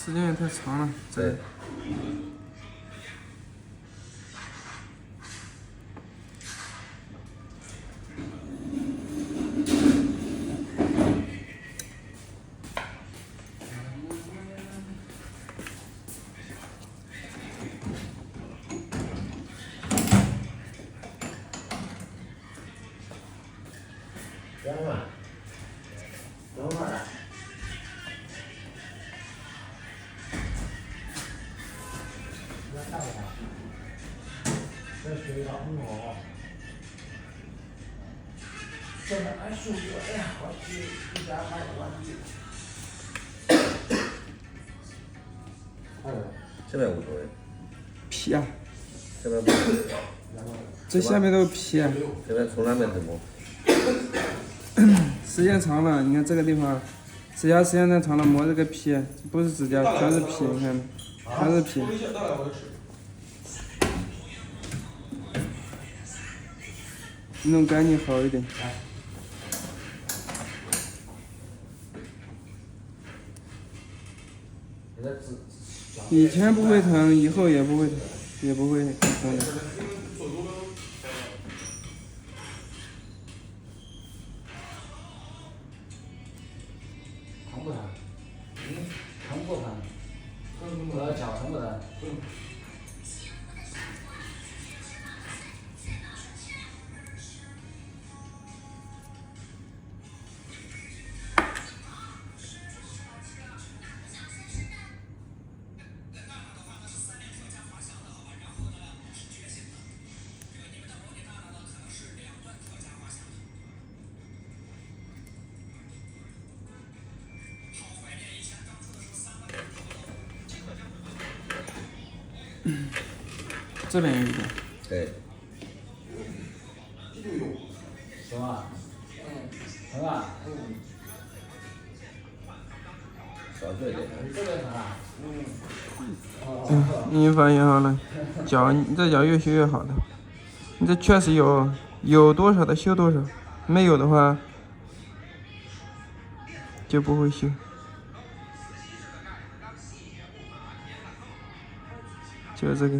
时间也太长了。对。等会儿，等会儿。要看看，这水好很好。现在俺叔叔，哎呀，我去，一家买我去。这边无所谓。皮啊！这边不所谓。这下面都是皮啊！这边从来没怎么。时间长了，你看这个地方，指甲时间太长了，磨这个皮，不是指甲，全是皮，你看，全是皮。弄干净好一点。以前不会疼，以后也不会疼的。疼不疼？疼不疼？我要脚疼不疼？这边有一个。对。行吧？疼啊！少做一点。你这边疼啊？你发现好了，你这脚越修越好的，你这确实有多少的修多少，没有的话就不会修。就是这个。